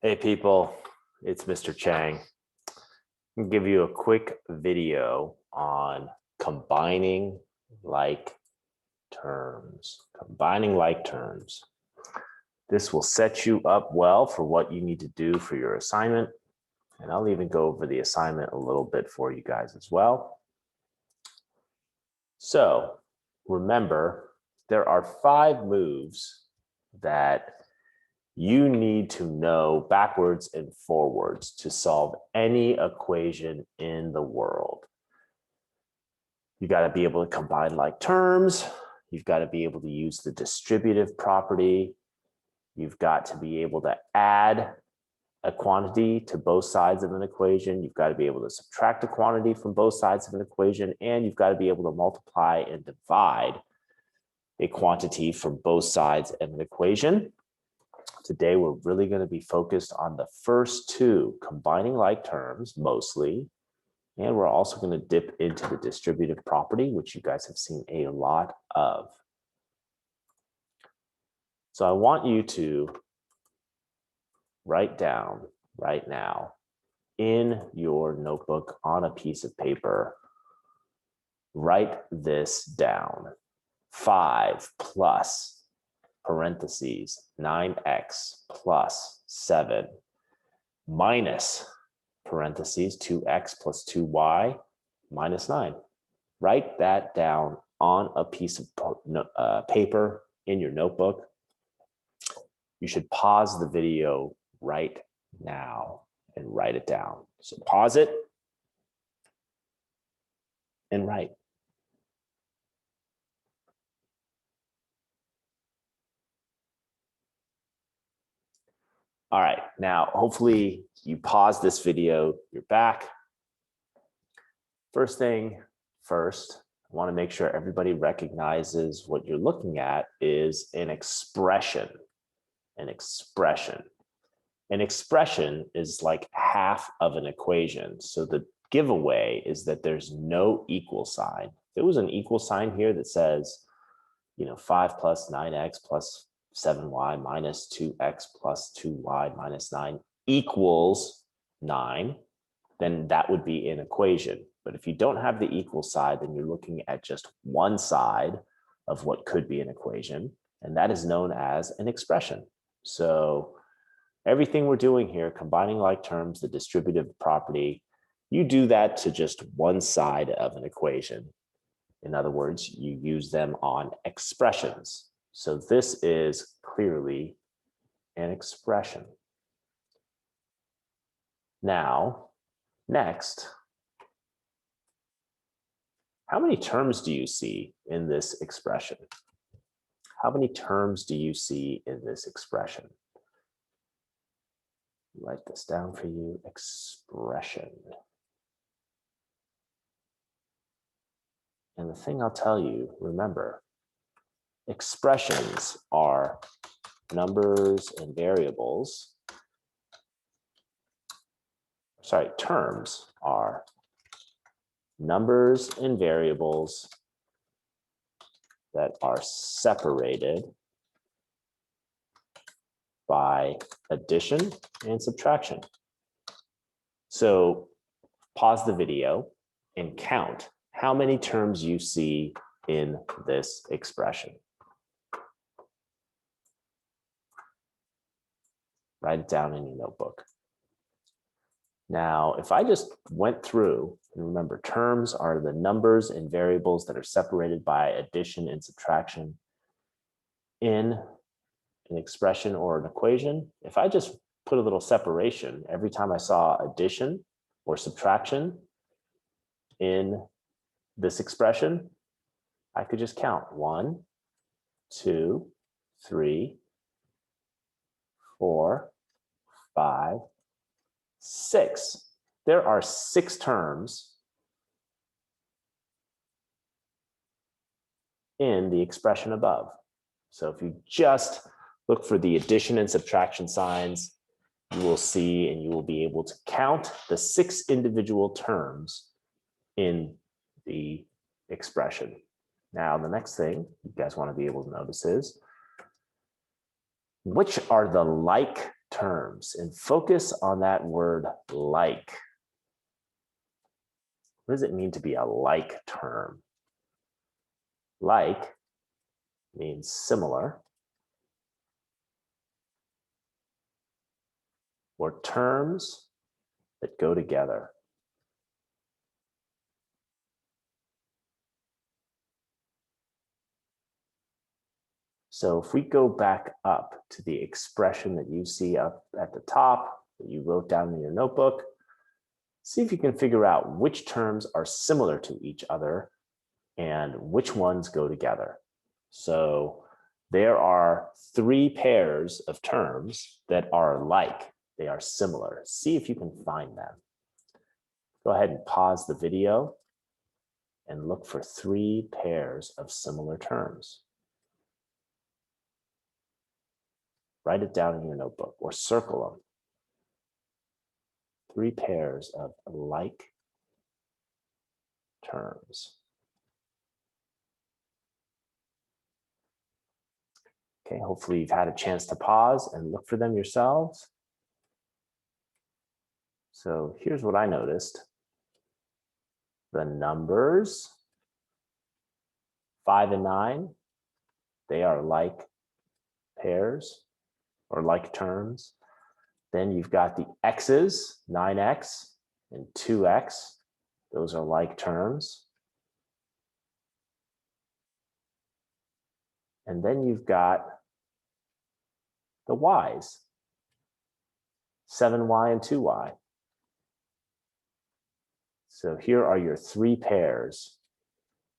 Hey people, it's Mr. Chang. I'll give you a quick video on combining like terms. Combining like terms. This will set you up well for what you need to do for your assignment. And I'll even go over the assignment a little bit for you guys as well. So remember, there are 5 moves that you need to know backwards and forwards to solve any equation in the world. You got to be able to combine like terms. You've got to be able to use the distributive property. You've got to be able to add a quantity to both sides of an equation. You've got to be able to subtract a quantity from both sides of an equation, and you've got to be able to multiply and divide a quantity from both sides of an equation. Today, we're really going to be focused on the first 2, combining like terms mostly. And we're also going to dip into the distributive property, which you guys have seen a lot of. So I want you to write down right now in your notebook on a piece of paper, write this down. 5 plus parentheses 9x plus 7 minus parentheses 2x plus 2y minus 9. Write that down on a piece of paper in your notebook. You should pause the video right now and write it down. So pause it and write. All right, now hopefully you pause this video, you're back. First thing first, I want to make sure everybody recognizes what you're looking at is an expression. An expression. An expression is like half of an equation. So the giveaway is that there's no equal sign. If there was an equal sign here that says, 5 plus 9x plus 7y minus 2x plus 2y minus 9 equals 9, then that would be an equation. But if you don't have the equal side, then you're looking at just one side of what could be an equation, and that is known as an expression. So everything we're doing here, combining like terms, the distributive property, you do that to just one side of an equation. In other words, you use them on expressions. So this is clearly an expression. Now, next, how many terms do you see in this expression? How many terms do you see in this expression? Write this down for you, expression. And the thing I'll tell you, remember, expressions are numbers and variables. Sorry, terms are numbers and variables that are separated by addition and subtraction. So pause the video and count how many terms you see in this expression. Write it down in your notebook. Now, if I just went through, and remember, terms are the numbers and variables that are separated by addition and subtraction in an expression or an equation. If I just put a little separation every time I saw addition or subtraction in this expression, I could just count 1, 2, 3, 4, 5, 6. There are 6 terms in the expression above. So if you just look for the addition and subtraction signs, you will see and you will be able to count the 6 individual terms in the expression. Now, the next thing you guys want to be able to notice is, which are the like terms, and focus on that word like. What does it mean to be a like term? Like means similar, or terms that go together. So if we go back up to the expression that you see up at the top that you wrote down in your notebook, see if you can figure out which terms are similar to each other and which ones go together. So there are 3 pairs of terms that are like, they are similar. See if you can find them. Go ahead and pause the video and look for 3 pairs of similar terms. Write it down in your notebook or circle them. 3 pairs of like terms. Okay, hopefully you've had a chance to pause and look for them yourselves. So here's what I noticed. The numbers 5 and 9, they are like pairs or like terms. Then you've got the x's, 9x and 2x. Those are like terms. And then you've got the y's, 7y and 2y. So here are your 3 pairs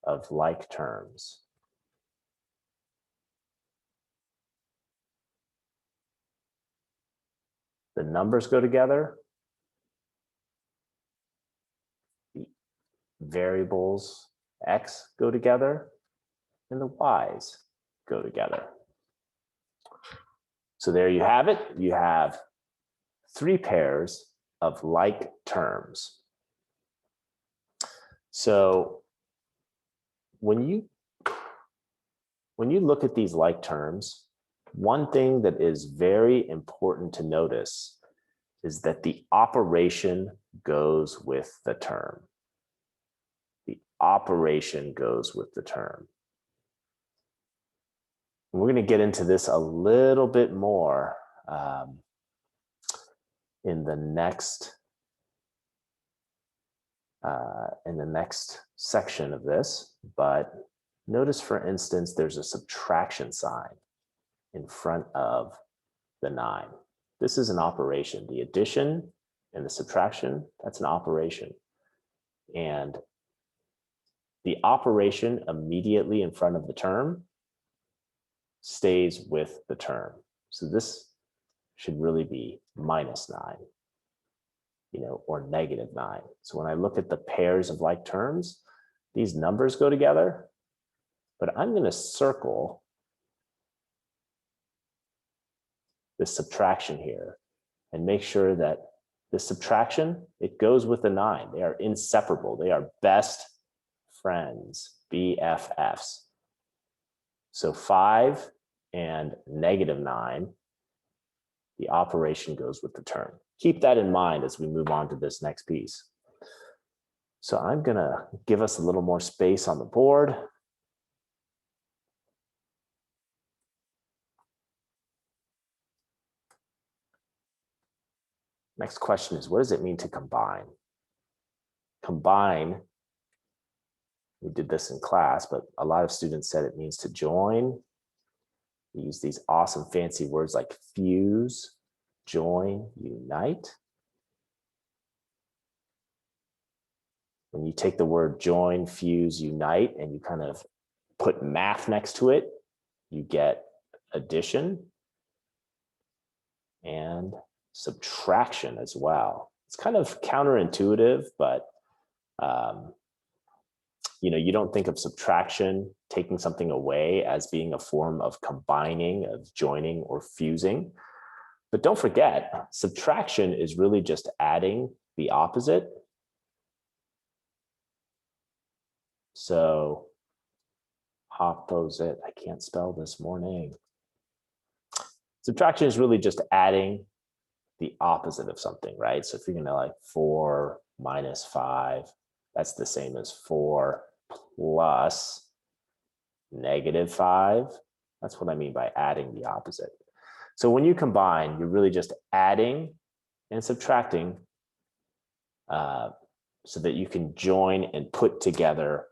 of like terms. The numbers go together. The variables x go together, and the y's go together. So there you have it. You have 3 pairs of like terms. So when you look at these like terms, one thing that is very important to notice is that the operation goes with the term. The operation goes with the term. We're going to get into this a little bit more in the next section of this, but notice, for instance, there's a subtraction sign in front of the 9. This is an operation. The addition and the subtraction, that's an operation. And the operation immediately in front of the term stays with the term. So this should really be -9, or -9. So when I look at the pairs of like terms, these numbers go together, but I'm going to circle the subtraction here and make sure that the subtraction, it goes with the 9. They are inseparable. They are best friends, BFFs. So 5 and -9, the operation goes with the term. Keep that in mind as we move on to this next piece. So I'm going to give us a little more space on the board. Next question is, what does it mean to combine? Combine, we did this in class, but a lot of students said it means to join. We use these awesome fancy words like fuse, join, unite. When you take the word join, fuse, unite, and you kind of put math next to it, you get addition and subtraction as well. It's kind of counterintuitive, but you don't think of subtraction, taking something away, as being a form of combining, of joining or fusing. But don't forget, subtraction is really just adding the opposite. So opposite, I can't spell this morning. Subtraction is really just adding the opposite of something, right? So if you're gonna like 4 minus 5, that's the same as 4 plus -5. That's what I mean by adding the opposite. So when you combine, you're really just adding and subtracting so that you can join and put together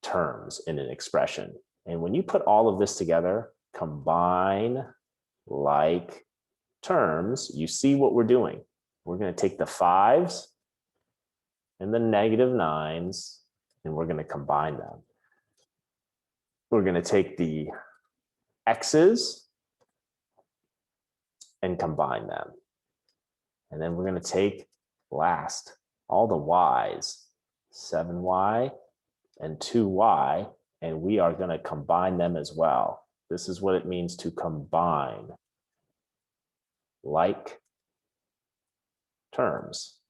terms in an expression. And when you put all of this together, combine like terms, you see what we're doing. We're going to take the 5s and the -9s, and we're going to combine them. We're going to take the x's and combine them. And then we're going to take last all the y's, 7y and 2y, and we are going to combine them as well. This is what it means to combine like terms.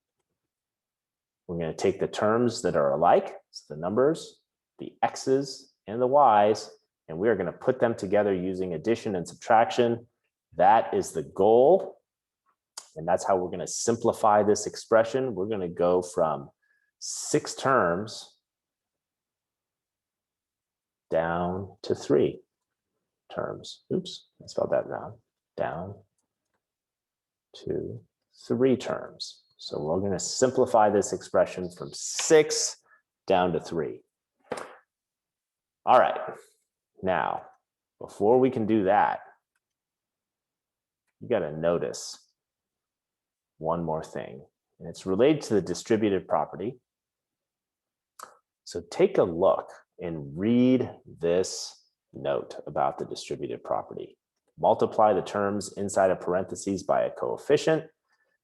We're going to take the terms that are alike, so the numbers, the x's and the y's, and we are going to put them together using addition and subtraction. That is the goal. And that's how we're going to simplify this expression. We're going to go from 6 terms down to 3 terms. Oops, I spelled that wrong. Down to 3 terms. So we're going to simplify this expression from 6 down to 3. All right. Now, before we can do that, you got to notice one more thing, and it's related to the distributive property. So take a look and read this note about the distributive property. Multiply the terms inside of parentheses by a coefficient.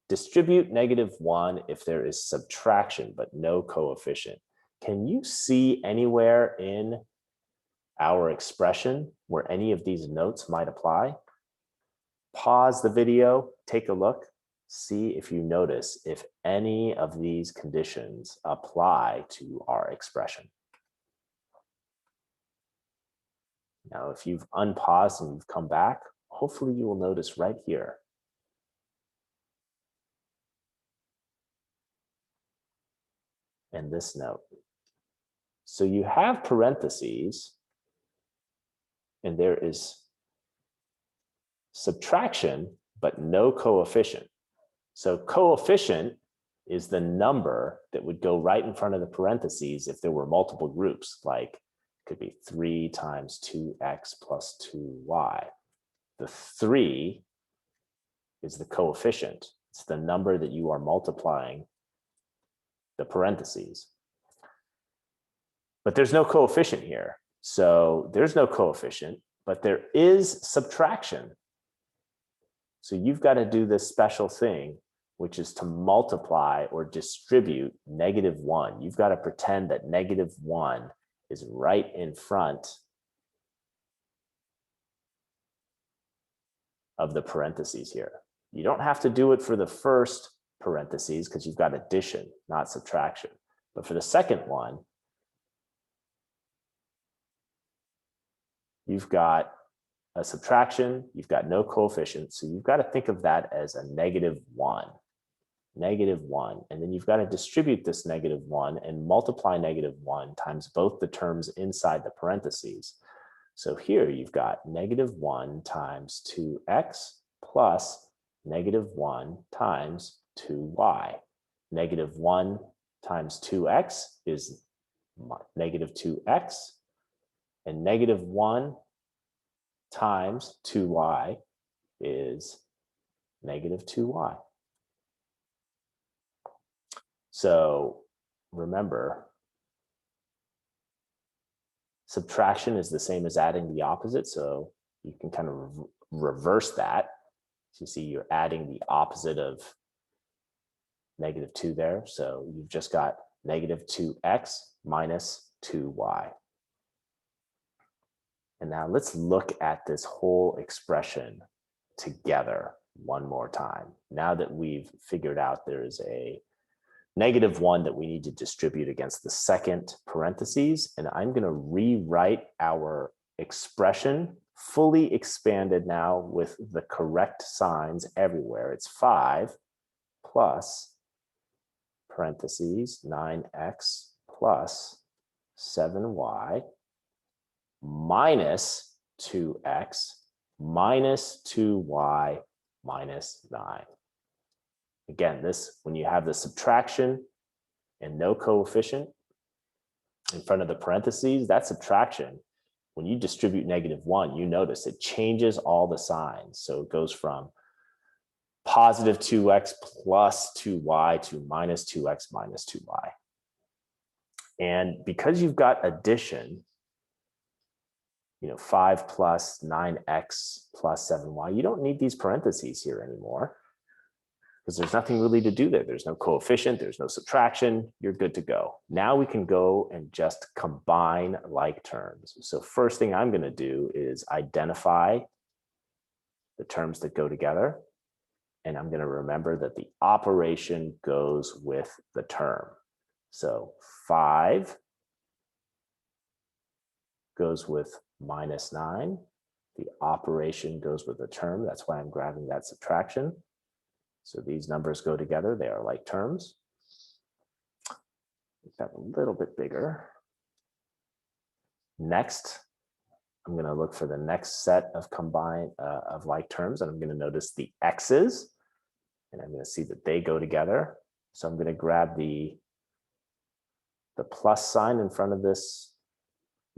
Distribute -1 if there is subtraction but no coefficient. Can you see anywhere in our expression where any of these notes might apply? Pause the video, take a look. See if you notice if any of these conditions apply to our expression. Now, if you've unpaused and you've come back, hopefully you will notice right here. And this note. So you have parentheses, and there is subtraction, but no coefficient. So coefficient is the number that would go right in front of the parentheses if there were multiple groups, like it could be 3 times 2x plus 2y. The 3 is the coefficient. It's the number that you are multiplying the parentheses. But there's no coefficient here. So there's no coefficient, but there is subtraction. So you've got to do this special thing, which is to multiply or distribute -1. You've got to pretend that -1 is right in front of the parentheses here. You don't have to do it for the first parentheses because you've got addition, not subtraction. But for the second one, you've got a subtraction, you've got no coefficient, so you've got to think of that as a -1. -1, and then you've got to distribute this -1 and multiply -1 times both the terms inside the parentheses. So here you've got -1 times 2x plus -1 times 2y. -1 times 2x is -2x, and -1 times 2y is -2y. So remember, subtraction is the same as adding the opposite. So you can kind of reverse that. So you see you're adding the opposite of -2 there. So you've just got -2x minus 2y. And now let's look at this whole expression together one more time. Now that we've figured out there is a -1 that we need to distribute against the second parentheses, and I'm going to rewrite our expression fully expanded now with the correct signs everywhere. It's 5 plus parentheses 9x plus 7y minus 2x minus 2y minus 9. Again, this, when you have the subtraction and no coefficient in front of the parentheses, that subtraction, when you distribute -1, you notice it changes all the signs. So it goes from positive 2x plus 2y to minus 2x minus 2y. And because you've got addition, 5 plus 9x plus 7y, you don't need these parentheses here anymore because there's nothing really to do there. There's no coefficient, there's no subtraction, you're good to go. Now we can go and just combine like terms. So first thing I'm going to do is identify the terms that go together. And I'm going to remember that the operation goes with the term. So 5 goes with minus 9. The operation goes with the term. That's why I'm grabbing that subtraction. So these numbers go together. They are like terms. Make that a little bit bigger. Next, I'm going to look for the next set of of like terms, and I'm going to notice the x's. And I'm going to see that they go together. So I'm going to grab the plus sign in front of this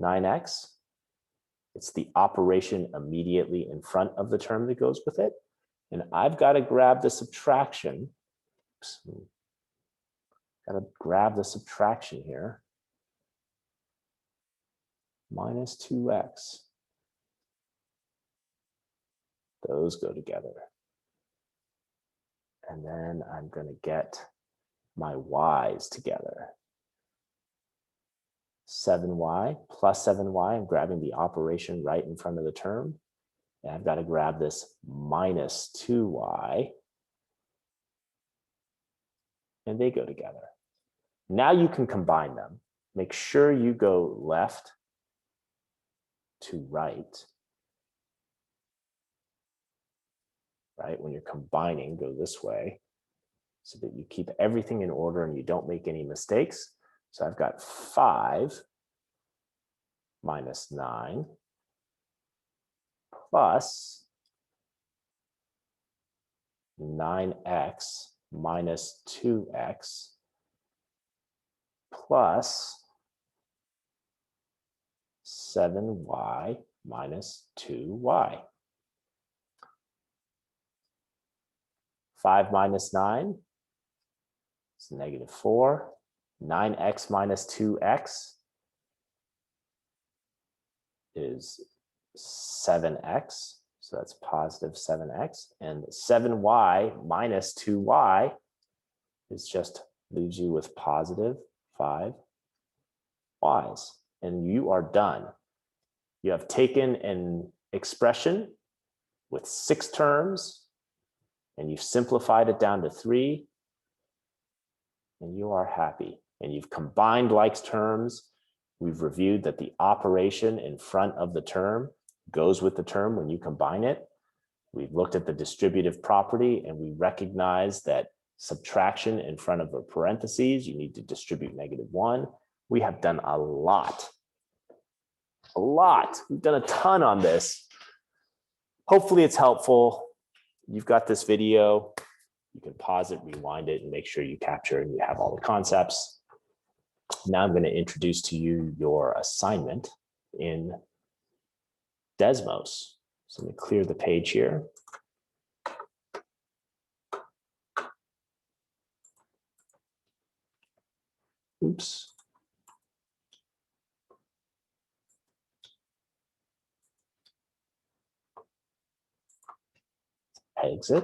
9x. It's the operation immediately in front of the term that goes with it. And I've got to grab the subtraction. Got to grab the subtraction here. Minus 2x. Those go together. And then I'm going to get my y's together. 7y plus 7y, I'm grabbing the operation right in front of the term. And I've got to grab this minus 2y. And they go together. Now you can combine them. Make sure you go left to right. Right? When you're combining, go this way so that you keep everything in order and you don't make any mistakes. So I've got 5 minus 9 plus 9x minus 2x plus 7y minus 2y. 5 minus 9 is -4. 9x minus 2x is 7x. So that's positive 7x. And 7y minus 2y is just leaves you with positive 5y's. And you are done. You have taken an expression with 6 terms and you've simplified it down to 3, and you are happy. And you've combined like terms. We've reviewed that the operation in front of the term goes with the term when you combine it. We've looked at the distributive property, and we recognize that subtraction in front of a parentheses, you need to distribute -1. We have done a lot. We've done a ton on this. Hopefully it's helpful. You've got this video. You can pause it, rewind it, and make sure you capture and you have all the concepts. Now I'm going to introduce to you your assignment in Desmos. So let me clear the page here. Oops. Exit.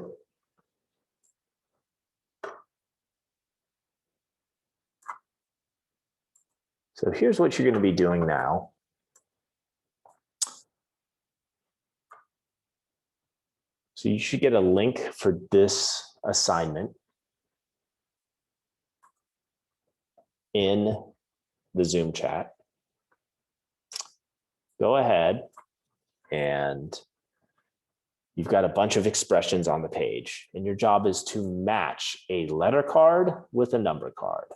So here's what you're going to be doing now. So you should get a link for this assignment in the Zoom chat. Go ahead and you've got a bunch of expressions on the page, and your job is to match a letter card with a number card.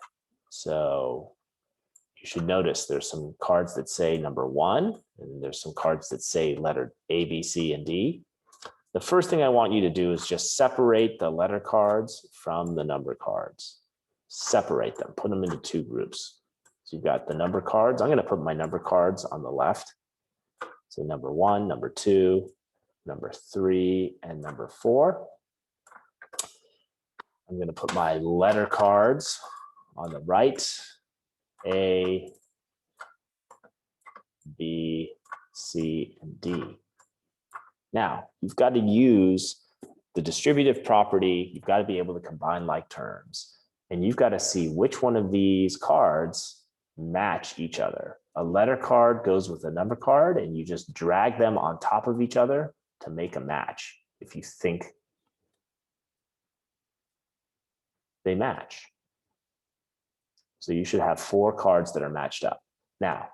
So you should notice there's some cards that say number 1, and there's some cards that say letter A, B, C, and D. The first thing I want you to do is just separate the letter cards from the number cards. Separate them, put them into 2 groups. So you've got the number cards. I'm going to put my number cards on the left. So number 1, number 2, number 3, and number 4. I'm going to put my letter cards on the right. A, B, C, and D. Now, you've got to use the distributive property. You've got to be able to combine like terms. And you've got to see which one of these cards match each other. A letter card goes with a number card, and you just drag them on top of each other to make a match if you think they match. So you should have 4 cards that are matched up. Now,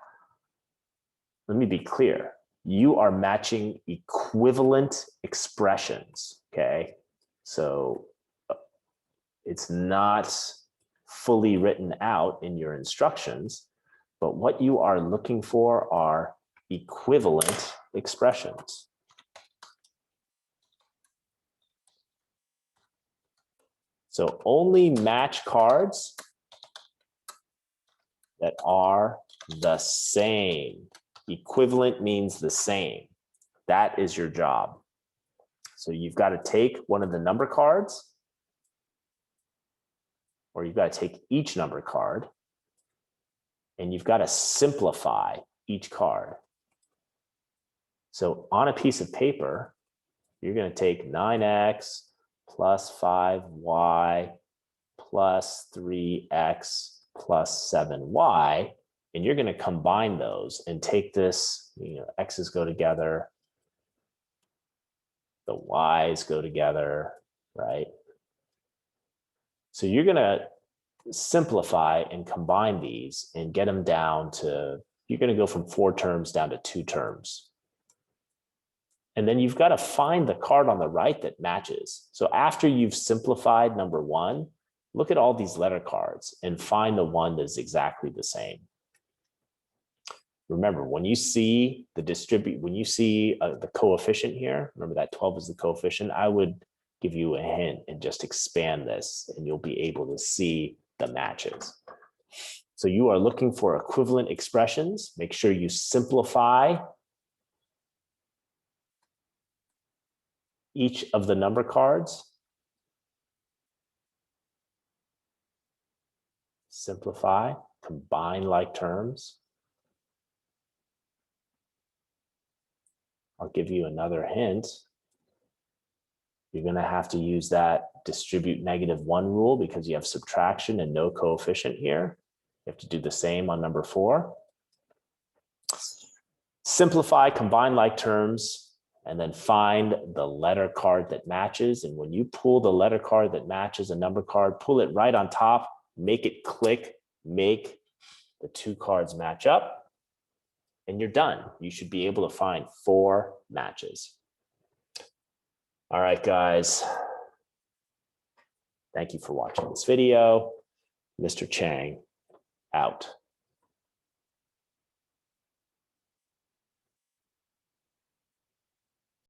let me be clear. You are matching equivalent expressions, okay? So it's not fully written out in your instructions, but what you are looking for are equivalent expressions. So only match cards that are the same. Equivalent means the same. That is your job. So you've got to take one of the number cards, or you've got to take each number card, and you've got to simplify each card. So on a piece of paper, you're going to take 9x plus 5y plus 3x plus 7y, and you're going to combine those and take this, x's go together, the y's go together, right? So you're going to simplify and combine these and get them down to, you're going to go from 4 terms down to 2 terms. And then you've got to find the card on the right that matches. So after you've simplified number 1, look at all these letter cards and find the one that's exactly the same. Remember, when you see the the coefficient here, remember that 12 is the coefficient, I would give you a hint and just expand this, and you'll be able to see the matches. So you are looking for equivalent expressions. Make sure you simplify each of the number cards. Simplify, combine like terms. I'll give you another hint. You're going to have to use that distribute -1 rule because you have subtraction and no coefficient here. You have to do the same on number 4. Simplify, combine like terms, and then find the letter card that matches. And when you pull the letter card that matches a number card, pull it right on top, make it click, make the 2 cards match up, and you're done. You should be able to find 4 matches. All right, guys. Thank you for watching this video. Mr. Chang, out.